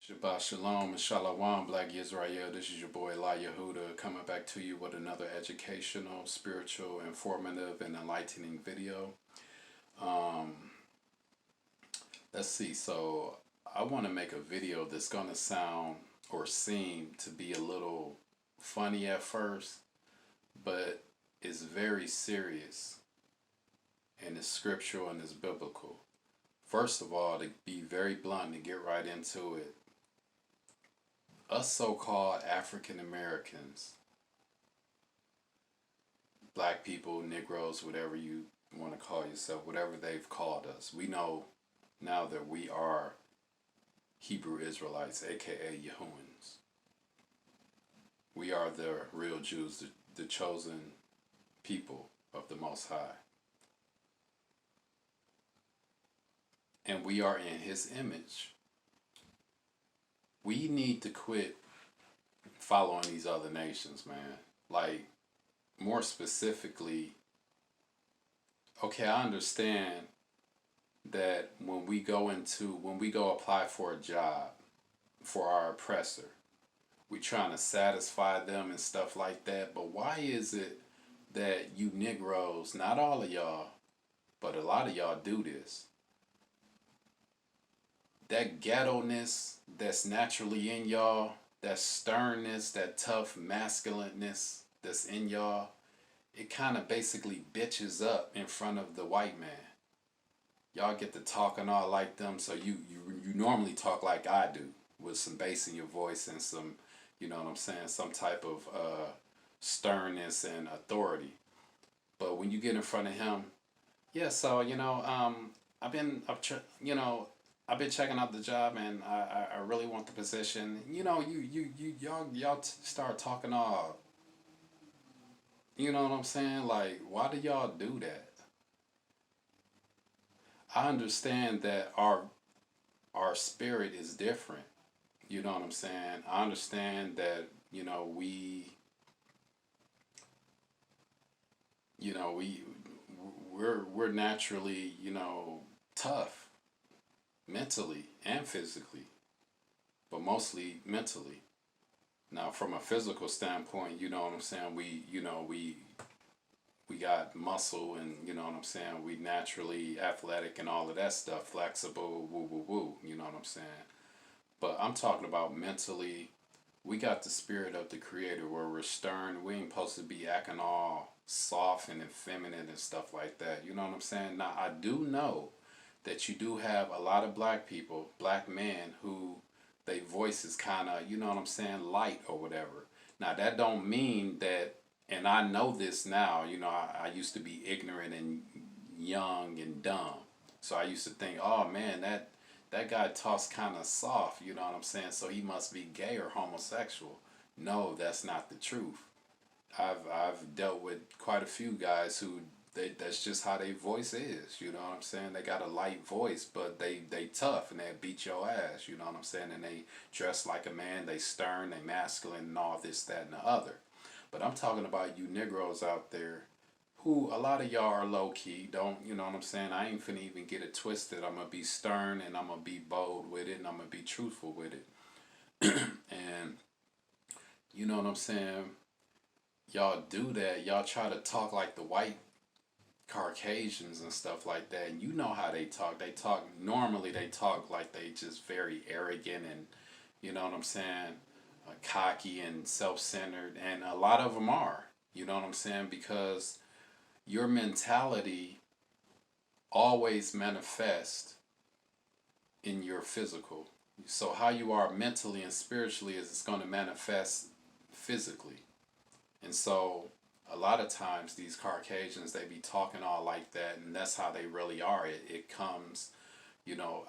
Shabbat Shalom and Shalom, Black Israel. This is your boy La Yehuda coming back to you with another educational, spiritual, informative, and enlightening video. Um, let's see. So I want to make a video that's gonna sound or seem to be a little funny at first, but it's very serious and it's scriptural and it's biblical. First of all, to be very blunt and get right into it, us so-called African Americans, black people, Negroes, whatever you want to call yourself, whatever they've called us, we know now that we are Hebrew Israelites, aka Yehuans. We are the real Jews, the chosen people of the Most High. And we are in His image. We need to quit following these other nations, man. Like, more specifically, okay, I understand that when we go apply for a job for our oppressor, we trying to satisfy them and stuff like that. But why is it that you Negroes, not all of y'all, but a lot of y'all do this? That ghetto-ness that's naturally in y'all, that sternness, that tough masculineness that's in y'all, it kind of basically bitches up in front of the white man. Y'all get to talking all like them, so you normally talk like I do, with some bass in your voice and some, you know what I'm saying, some type of sternness and authority. But when you get in front of him, yeah, so I've been checking out the job and I really want the position. Y'all start talking all, you know what I'm saying? Like, why do y'all do that? I understand that our spirit is different. You know what I'm saying? I understand that, you know, we we're naturally, tough mentally and physically, but mostly mentally. Now, from a physical standpoint, you know what I'm saying, we got muscle and you know what I'm saying, we naturally athletic and all of that stuff, flexible, woo woo woo, you know what I'm saying? But I'm talking about mentally, we got the spirit of the creator where we're stern, we ain't supposed to be acting all soft and effeminate and stuff like that, you know what I'm saying? Now, I do know that you do have a lot of black people, black men, who they voice is kind of, you know what I'm saying, light or whatever. Now that don't mean that, and I know this now, I used to be ignorant and young and dumb. So I used to think, oh man, that guy talks kind of soft, you know what I'm saying, so he must be gay or homosexual. No, that's not the truth. I've dealt with quite a few guys who that's just how their voice is, you know what I'm saying? They got a light voice, but they tough and they beat your ass, you know what I'm saying? And they dress like a man, they stern, they masculine and all this, that, and the other. But I'm talking about you Negroes out there who a lot of y'all are low key, don't, you know what I'm saying? I ain't finna even get it twisted. I'm gonna be stern and I'm gonna be bold with it and I'm gonna be truthful with it. And you know what I'm saying? Y'all do that. Y'all try to talk like the white Caucasians and stuff like that, and you know how they talk. Normally they talk like they just very arrogant and, you know what I'm saying, cocky and self-centered, and a lot of them are, you know what I'm saying, because your mentality always manifests in your physical. So how you are mentally and spiritually is it's going to manifest physically. And so a lot of times these Caucasians, they be talking all like that, and that's how they really are. It comes,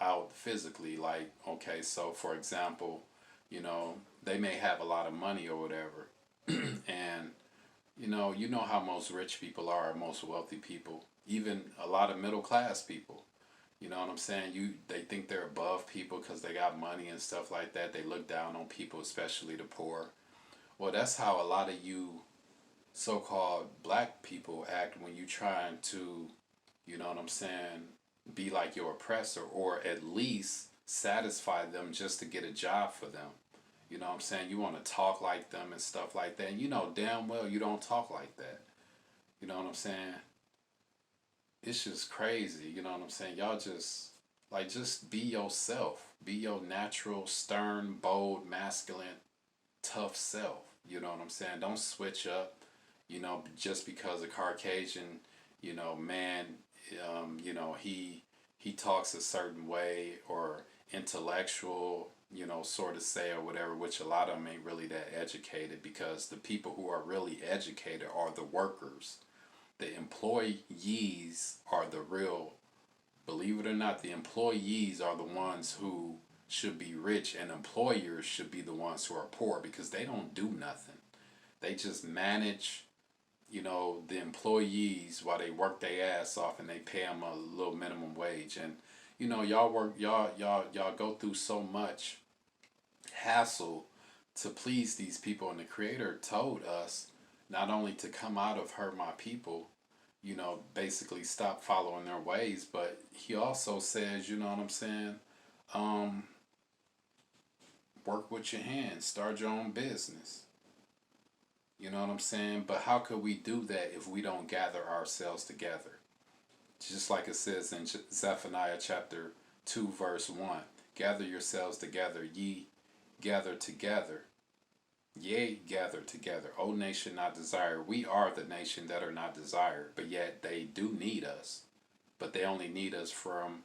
out physically. Like, okay, so for example, they may have a lot of money or whatever, and you know how most rich people are, most wealthy people, even a lot of middle class people. You know what I'm saying? They think they're above people because they got money and stuff like that. They look down on people, especially the poor. Well, that's how a lot of you so-called black people act when you trying to, you know what I'm saying, be like your oppressor or at least satisfy them just to get a job for them. You know what I'm saying? You want to talk like them and stuff like that. And you know damn well you don't talk like that. You know what I'm saying? It's just crazy. You know what I'm saying? Y'all just, like, just be yourself. Be your natural, stern, bold, masculine, tough self. You know what I'm saying? Don't switch up, just because a Caucasian, man, he talks a certain way, or intellectual, sort of say, or whatever, which a lot of them ain't really that educated, because the people who are really educated are the workers. The employees are the real, believe it or not, the employees are the ones who should be rich, and employers should be the ones who are poor, because they don't do nothing. They just manage, the employees while they work their ass off, and they pay them a little minimum wage. And y'all go through so much hassle to please these people, and the creator told us not only to come out of her my people, basically stop following their ways, but he also says, you know what I'm saying, um, work with your hands, start your own business. You know what I'm saying? But how could we do that if we don't gather ourselves together? Just like it says in Zephaniah chapter 2, verse 1. Gather yourselves together, ye gather together. Yea, gather together, O nation not desired. We are the nation that are not desired, but yet they do need us. But they only need us from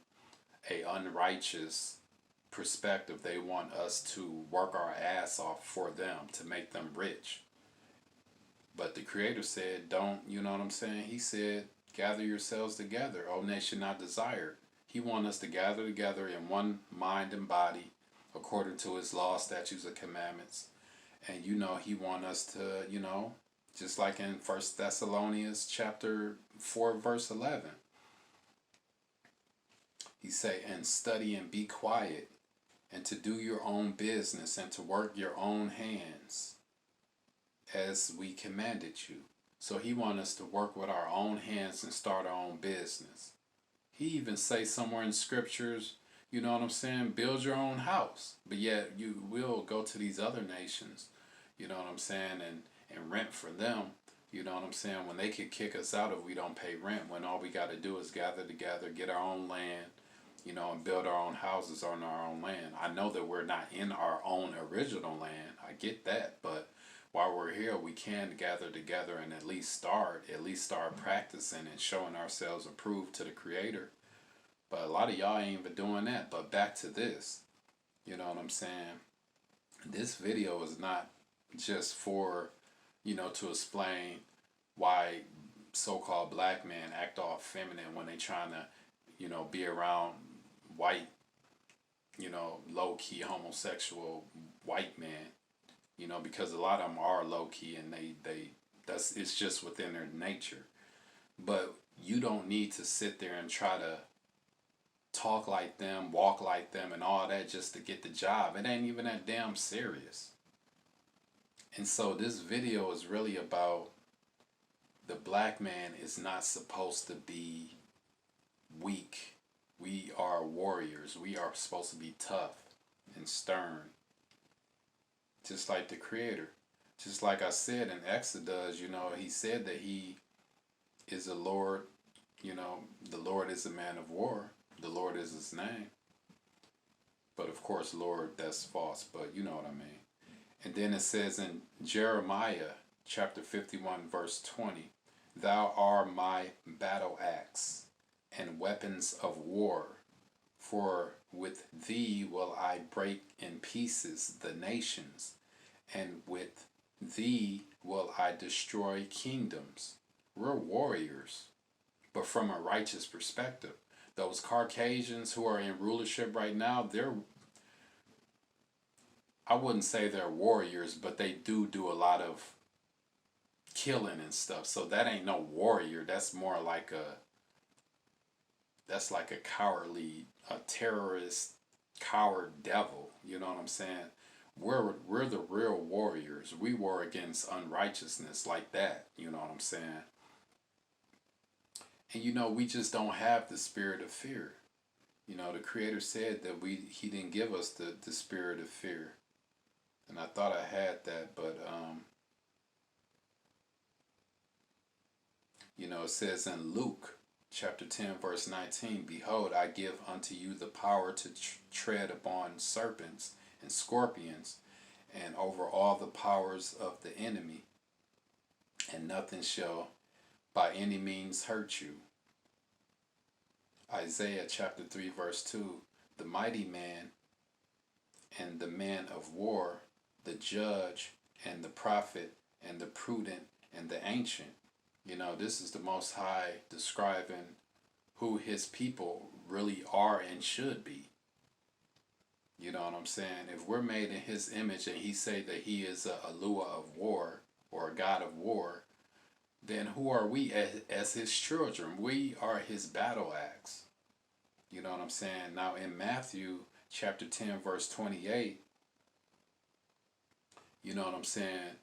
a unrighteous perspective. They want us to work our ass off for them to make them rich. But the Creator said, don't, you know what I'm saying? He said, gather yourselves together, O nation not desired. He wants us to gather together in one mind and body, according to his law, statutes, and commandments. And he want us to, just like in First Thessalonians chapter 4, verse 11. He say, and study and be quiet, and to do your own business, and to work your own hands, as we commanded you. So he want us to work with our own hands and start our own business. He even say somewhere in scriptures, you know what I'm saying, build your own house. But yet you will go to these other nations, you know what I'm saying, and rent for them. You know what I'm saying? When they could kick us out if we don't pay rent, when all we got to do is gather together, get our own land, and build our own houses on our own land. I know that we're not in our own original land. I get that. But while we're here, we can gather together and at least start practicing and showing ourselves approved to the Creator. But a lot of y'all ain't even doing that. But back to this. You know what I'm saying? This video is not just for, to explain why so-called black men act all feminine when they trying to, be around white, low-key homosexual white men, because a lot of them are low-key, and it's just within their nature. But you don't need to sit there and try to talk like them, walk like them, and all that just to get the job. It ain't even that damn serious. And so this video is really about the black man is not supposed to be weak. We are warriors. We are supposed to be tough and stern, just like the Creator. Just like I said in Exodus, he said that he is a Lord, the Lord is a man of war. The Lord is his name. But of course, Lord, that's false, but you know what I mean. And then it says in Jeremiah chapter 51, verse 20, Thou art my battle axe and weapons of war, for with thee will I break in pieces the nations, and with thee will I destroy kingdoms. We're warriors, but from a righteous perspective. Those Caucasians who are in rulership right now, I wouldn't say they're warriors, but they do a lot of killing and stuff. So that ain't no warrior. That's more like that's like a cowardly, a terrorist, coward devil. You know what I'm saying? We're the real warriors. We war against unrighteousness like that. You know what I'm saying? And we just don't have the spirit of fear. You know, the Creator said that He didn't give us the spirit of fear. And I thought I had that, but you know, it says in Luke chapter 10, verse 19, "Behold, I give unto you the power to tread upon serpents and scorpions, and over all the powers of the enemy, and nothing shall by any means hurt you." Isaiah chapter 3, verse 2, "The mighty man and the man of war, the judge and the prophet and the prudent and the ancient." You know, this is the Most High describing who his people really are and should be. You know what I'm saying? If we're made in his image and he say that he is a Lua of war or a god of war, then who are we as his children? We are his battle axe. You know what I'm saying? Now in Matthew chapter 10 verse 28, you know what I'm saying,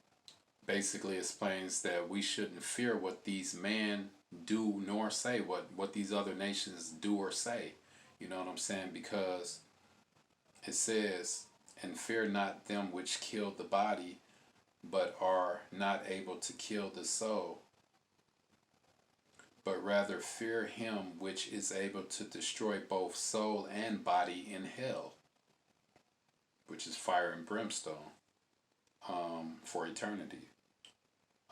basically explains that we shouldn't fear what these men do nor say, what these other nations do or say. You know what I'm saying? Because it says, "And fear not them which kill the body, but are not able to kill the soul, but rather fear him which is able to destroy both soul and body in hell," which is fire and brimstone, for eternity.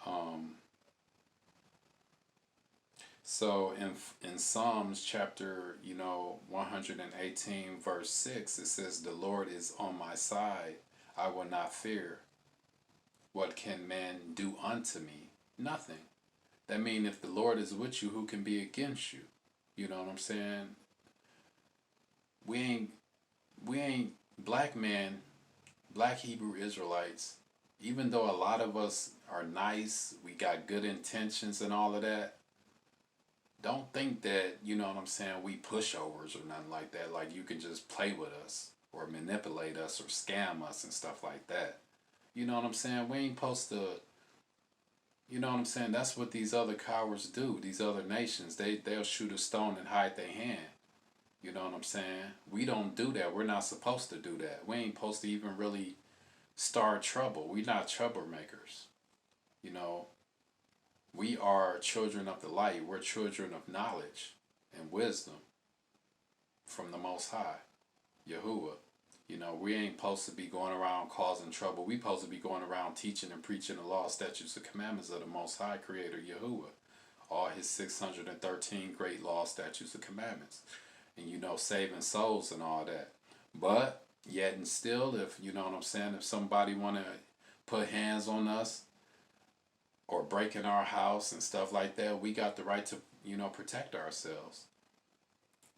Um, so in Psalms chapter 118 verse 6, it says, "The Lord is on my side, I will not fear. What can man do unto me? Nothing." That means if the Lord is with you, who can be against you? You know what I'm saying? We ain't we ain't black men, black Hebrew Israelites, even though a lot of us are nice, we got good intentions and all of that, don't think that, you know what I'm saying, we pushovers or nothing like that. Like you can just play with us or manipulate us or scam us and stuff like that. You know what I'm saying? We ain't supposed to, you know what I'm saying? That's what these other cowards do. These other nations, they'll shoot a stone and hide their hand. You know what I'm saying? We don't do that. We're not supposed to do that. We ain't supposed to even really start trouble. We're not troublemakers. You know, we are children of the light. We're children of knowledge and wisdom from the Most High, Yahuwah. You know, we ain't supposed to be going around causing trouble. We supposed to be going around teaching and preaching the law, statutes, and commandments of the Most High Creator, Yahuwah. All his 613 great law, statutes, and commandments. And, you know, saving souls and all that. But, yet and still, if, you know what I'm saying, if somebody want to put hands on us or break in our house and stuff like that, we got the right to, you know, protect ourselves.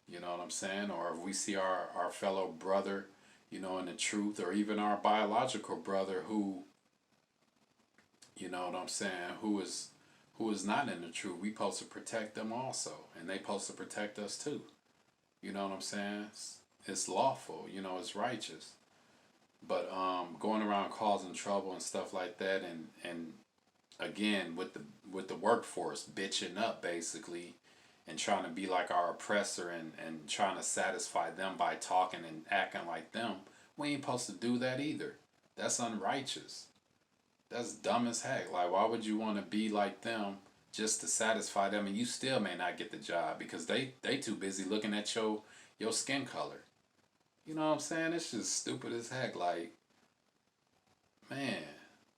You know what I'm saying? Or if we see our fellow brother, you know, in the truth, or even our biological brother who, you know what I'm saying, who is not in the truth, we supposed to protect them also. And they supposed to protect us too. You know what I'm saying? It's lawful, you know, it's righteous. But going around causing trouble and stuff like that, and again with the workforce bitching up basically, and trying to be like our oppressor and trying to satisfy them by talking and acting like them, we ain't supposed to do that either. That's unrighteous. That's dumb as heck. Like, why would you want to be like them just to satisfy them, and you still may not get the job because they too busy looking at your skin color. You know what I'm saying? It's just stupid as heck. Like, man,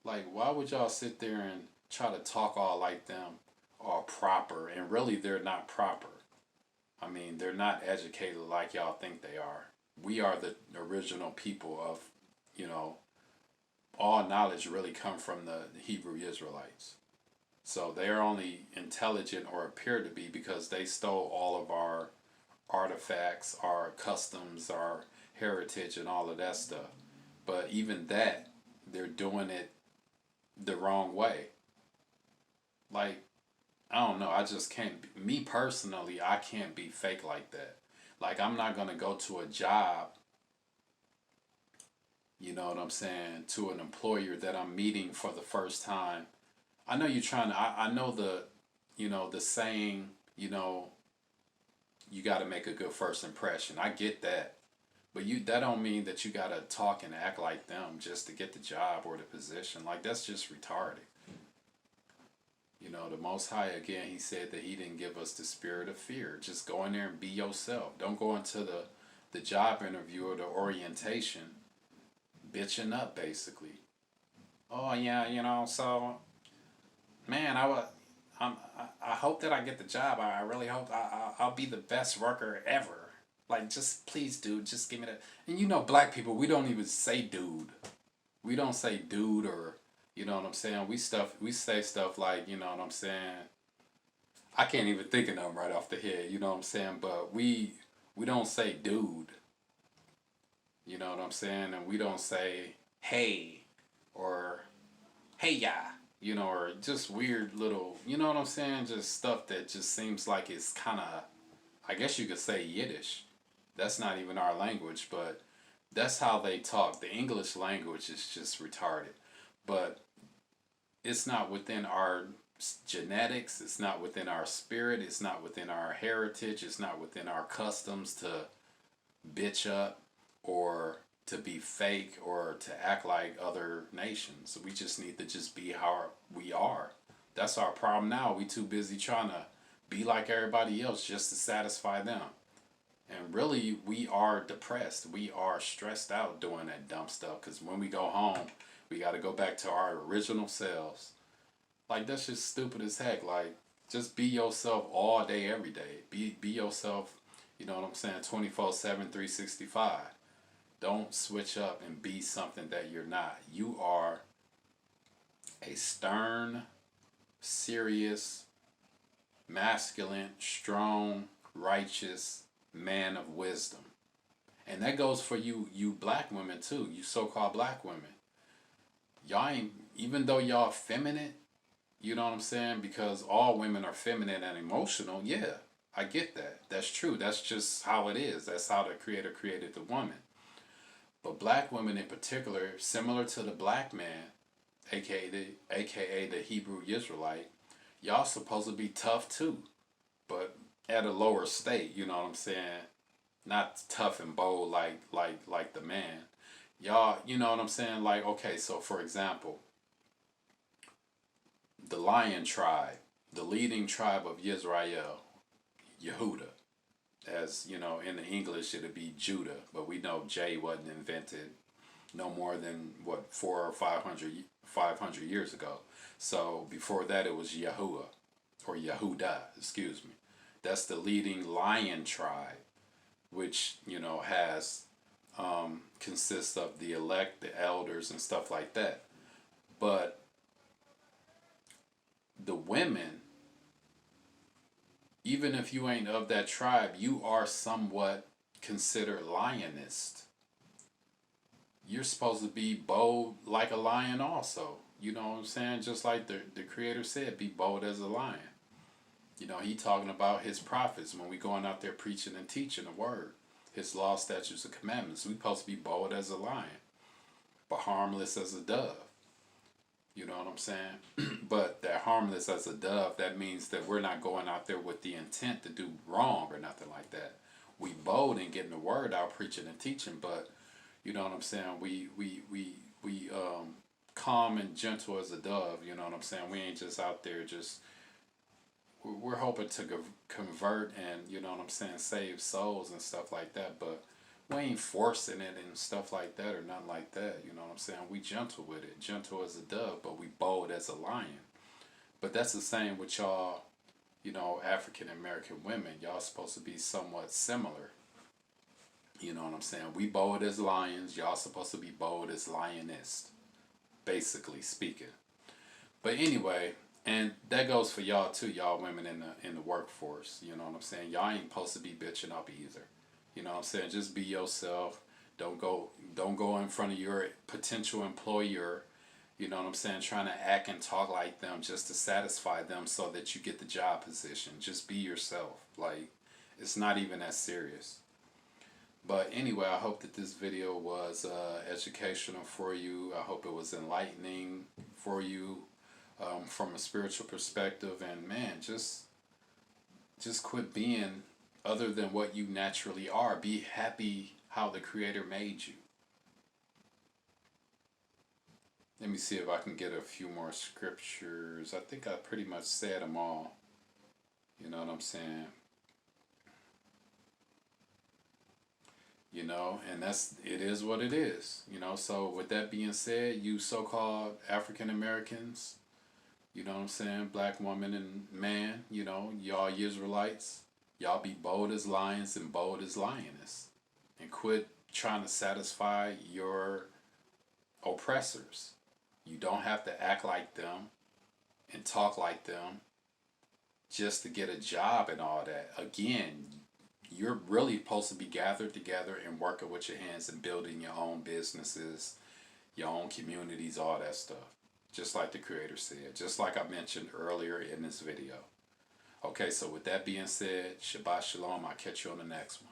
like why would y'all sit there and try to talk all like them, all proper, and really they're not proper. I mean, they're not educated like y'all think they are. We are the original people of, you know, all knowledge really come from the Hebrew Israelites. So they're only intelligent or appear to be because they stole all of our artifacts, our customs, our heritage, and all of that stuff. But even that, they're doing it the wrong way. Like, I don't know. I just can't. Me personally, I can't be fake like that. Like, I'm not going to go to a job, you know what I'm saying, to an employer that I'm meeting for the first time. I know you're trying to, I know the, you know, the saying, you know, you got to make a good first impression. I get that. But that don't mean that you got to talk and act like them just to get the job or the position. Like, that's just retarded. You know, the Most High, again, he said that he didn't give us the spirit of fear. Just go in there and be yourself. Don't go into the job interview or the orientation bitching up, basically. Oh, yeah, so, man, I hope that I get the job. I really hope I'll be the best worker ever. Like, just please, dude, just give me that. And black people, we don't even say dude. We don't say dude, or what I'm saying. We say stuff like, you know what I'm saying. I can't even think of them right off the head. You know what I'm saying. But we don't say dude. You know what I'm saying, and we don't say hey or hey ya. Or just weird little. You know what I'm saying. Just stuff that just seems like it's kind of. I guess you could say Yiddish. That's not even our language, but that's how they talk. The English language is just retarded. But it's not within our genetics, it's not within our spirit, it's not within our heritage, it's not within our customs to bitch up or to be fake or to act like other nations. We just need to just be how we are. That's our problem now. We too busy trying to be like everybody else just to satisfy them. And really, we are depressed. We are stressed out doing that dumb stuff. Because when we go home, we got to go back to our original selves. Like, that's just stupid as heck. Like, just be yourself all day, every day. Be yourself, you know what I'm saying, 24/7, 365. Don't switch up and be something that you're not. You are a stern, serious, masculine, strong, righteous man of wisdom. And that goes for you black women too, you so-called black women. Y'all ain't, even though y'all feminine, you know what I'm saying? Because all women are feminine and emotional, yeah, I get that. That's true. That's just how it is. That's how the Creator created the woman. But black women in particular, similar to the black man, aka the Hebrew Israelite, y'all supposed to be tough too, but at a lower state. You know what I'm saying? Not tough and bold like the man. Y'all, you know what I'm saying? Like, okay, so for example, the Lion tribe, the leading tribe of Israel, Yehuda. As you know, in the English it'd be Judah, but we know J wasn't invented no more than what 400 or 500 years ago. So before that it was Yahuwah or Yehuda, excuse me. That's the leading lion tribe, which has consists of the elect, the elders, and stuff like that. But the women, even if you ain't of that tribe, you are somewhat considered lioness. You're supposed to be bold like a lion also. You know what I'm saying? Just like the Creator said, be bold as a lion. He talking about his prophets when we going out there preaching and teaching the word. His law, statutes, and commandments. We supposed to be bold as a lion, but harmless as a dove. You know what I'm saying? But that harmless as a dove, that means that we're not going out there with the intent to do wrong or nothing like that. We bold in getting the word out, preaching and teaching, but you know what I'm saying? We calm and gentle as a dove. You know what I'm saying? We ain't just out there just. We're hoping to convert and you know what I'm saying, save souls and stuff like that, but we ain't forcing it and stuff like that or nothing like that. You know what I'm saying? We gentle with it, gentle as a dove, but we bold as a lion. But that's the same with y'all, African American women. Y'all supposed to be somewhat similar. You know what I'm saying? We bold as lions. Y'all supposed to be bold as lioness, basically speaking. But anyway, and that goes for y'all too, y'all women in the workforce. You know what I'm saying? Y'all ain't supposed to be bitching up either. You know what I'm saying? Just be yourself. Don't go in front of your potential employer, you know what I'm saying, trying to act and talk like them just to satisfy them so that you get the job position. Just be yourself. Like, it's not even that serious. But anyway, I hope that this video was educational for you. I hope it was enlightening for you from a spiritual perspective. And man, just quit being other than what you naturally are. Be happy how the Creator made you. Let me see if I can get a few more scriptures. I think I pretty much said them all. You know what I'm saying? You know, and it is what it is. You know, so with that being said, you so-called African Americans, you know what I'm saying, black woman and man, you know, y'all Israelites, y'all be bold as lions and bold as lioness. And quit trying to satisfy your oppressors. You don't have to act like them and talk like them just to get a job and all that. Again, you're really supposed to be gathered together and working with your hands and building your own businesses, your own communities, all that stuff. Just like the Creator said, just like I mentioned earlier in this video. Okay, so with that being said, Shabbat Shalom. I'll catch you on the next one.